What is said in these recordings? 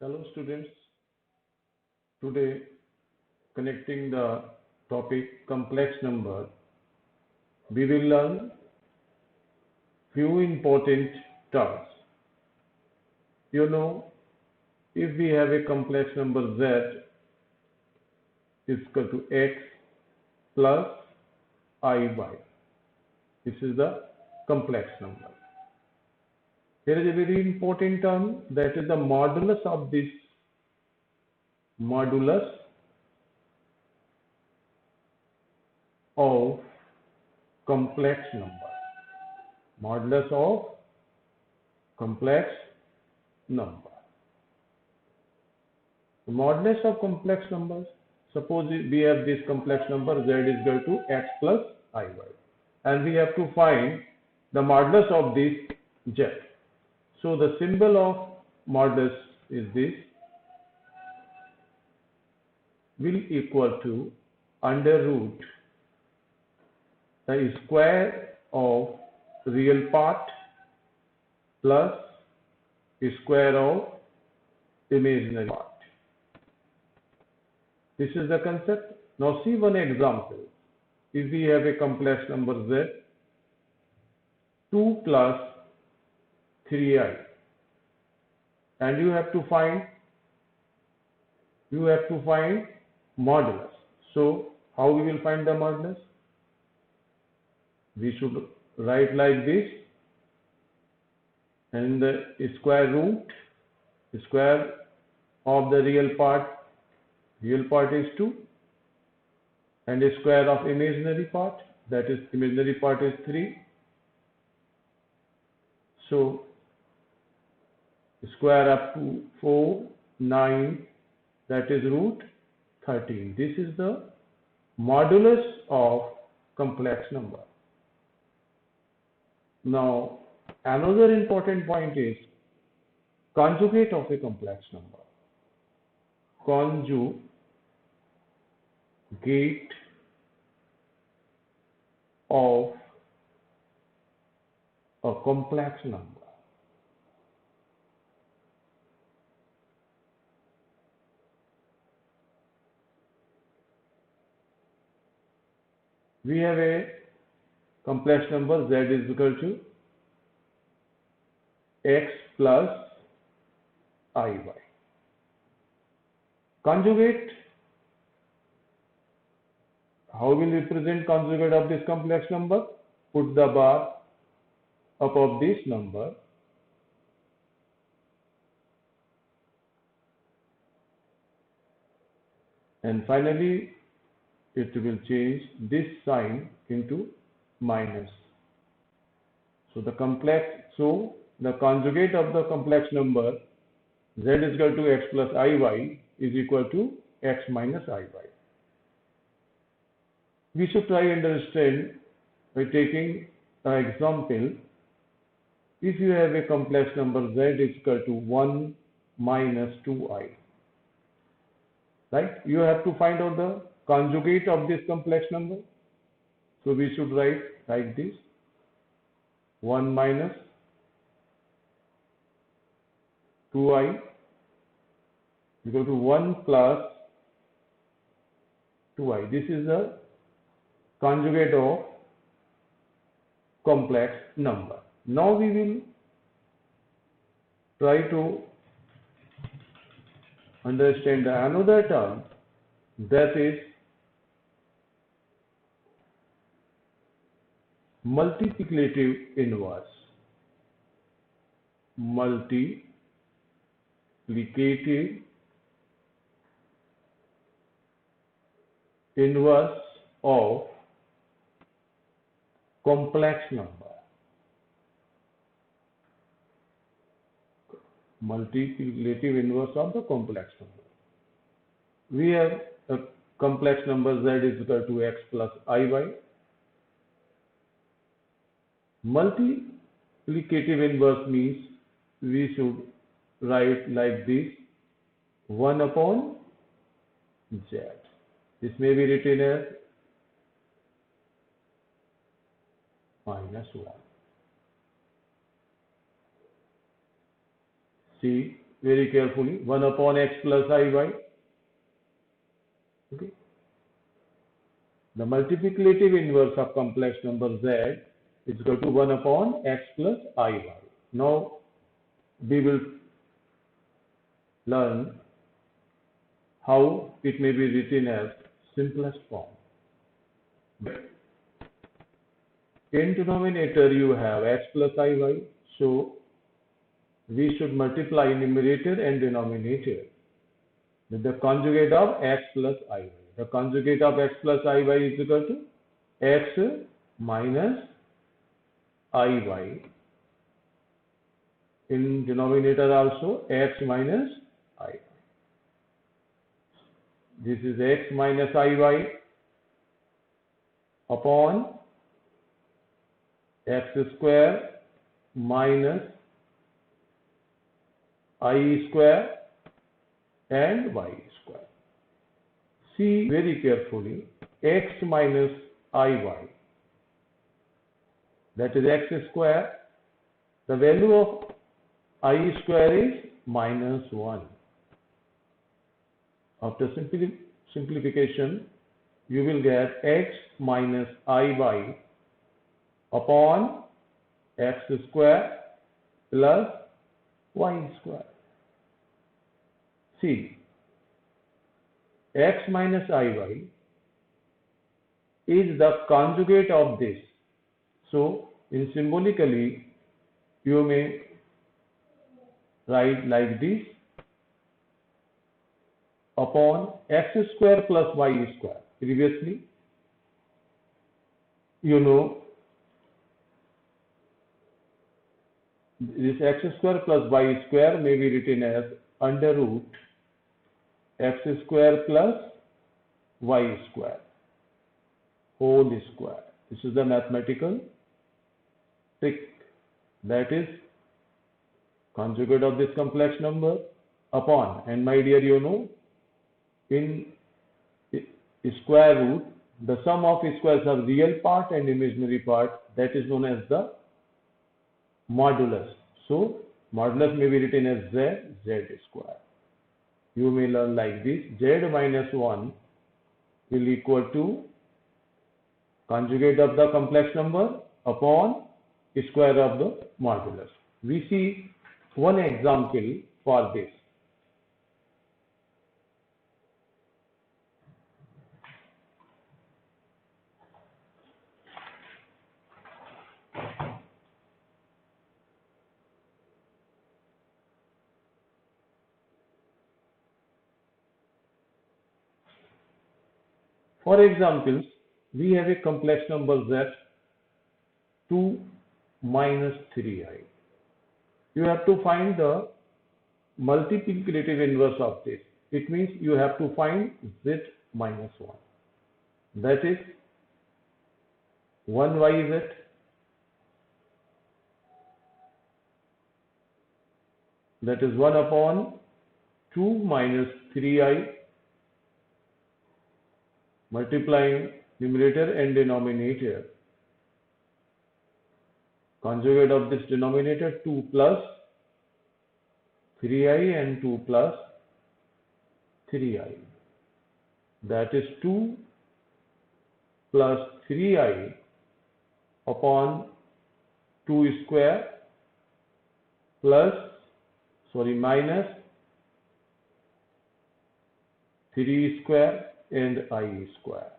Hello students, today connecting the topic complex number, we will learn few important terms. You know, if we have a complex number z is equal to x plus iy, this is the complex number. Here is a very important term, that is the modulus of this modulus of complex number. Modulus of complex number. The modulus of complex numbers. Suppose we have this complex number z is equal to x plus iy, and we have to find the modulus of this z. So the symbol of modulus is this, will equal to under root the square of real part plus square of imaginary part. This is the concept. Now see one example. If we have a complex number z, 2 plus 3i, and you have to find modulus. So how we will find the modulus? We should write like this, and the square root, square of the real part is 2, and the square of imaginary part, that is imaginary part is 3. So square up to 4, 9, that is root 13. This is the modulus of complex number. Now another important point is conjugate of a complex number. Conjugate of a complex number. We have a complex number z is equal to x plus iy. Conjugate, how will we represent conjugate of this complex number? Put the bar above this number, and finally it will change this sign into minus. So the conjugate of the complex number z is equal to x plus iy is equal to x minus iy. We should try and understand by taking an example. If you have a complex number z is equal to 1 minus 2i, right? You have to find out the conjugate of this complex number. So we should write like this, 1 minus 2i equal to 1 plus 2i. This is the conjugate of complex number. Now we will try to understand another term, that is multiplicative inverse. Multiplicative inverse of complex number. Multiplicative inverse of the complex number. We have a complex number z is equal to x plus iy. Multiplicative inverse means we should write like this, 1 upon z. This may be written as minus 1. See, very carefully. 1 upon x plus iy. Okay. The multiplicative inverse of complex number z is equal to 1 upon x plus iy. Now we will learn how it may be written as simplest form. In denominator you have x plus iy, so we should multiply numerator and denominator with the conjugate of x plus iy. The conjugate of x plus iy is equal to x minus iy. In denominator also x minus iy. This is x minus iy upon x square minus I square and y square. See very carefully, x minus iy, that is x square. The value of I square is minus 1. After simplification, you will get x minus iy upon x square plus y square. See, x minus iy is the conjugate of this. So, in symbolically, you may write like this: upon x square plus y square. Previously, you know, this x square plus y square may be written as under root x square plus y square whole square. This is the mathematical trick, that is conjugate of this complex number upon, and my dear, you know, in square root, the sum of squares are real part and imaginary part, that is known as the modulus. So modulus may be written as z square. You may learn like this: z minus 1 will equal to conjugate of the complex number upon square of the modulus. We see one example for this. For examples, we have a complex number z 2 minus 3i. You have to find the multiplicative inverse of this. It means you have to find z minus 1. That is 1yz that is 1 upon 2 minus 3i, multiplying numerator and denominator. Conjugate of this denominator 2 plus 3i and 2 plus 3i. That is 2 plus 3i upon 2 square minus 3 square and I square.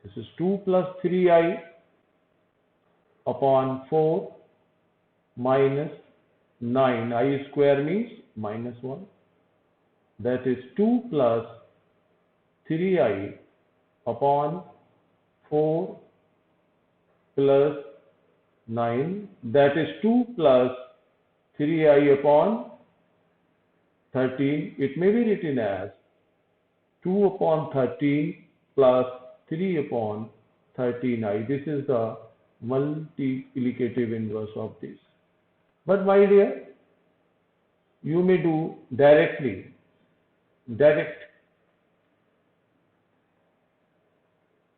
This is 2 plus 3i upon 4 minus 9. I square means minus 1. That is 2 plus 3i upon 4 plus 9. That is 2 plus 3i upon 13. It may be written as 2 upon 13 plus 3 upon 13i. This is the multiplicative inverse of this. But my dear, you may do direct.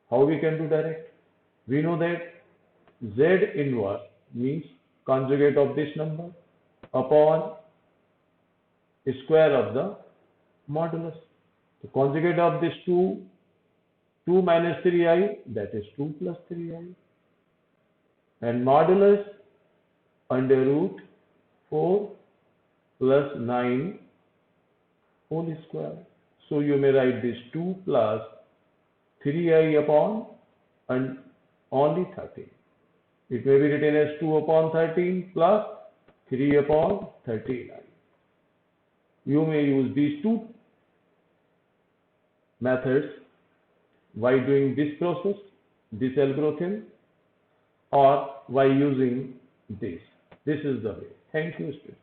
How we can do direct? We know that z inverse means conjugate of this number upon square of the modulus. The conjugate of this 2 minus 3i, that is 2 plus 3i. And modulus under root 4 plus 9 whole square. So you may write this 2 plus 3i upon and only 13. It may be written as 2 upon 13 plus 3 upon 13i. You may use these two methods while doing this process, this algorithm, or by using this. This is the way. Thank you, students.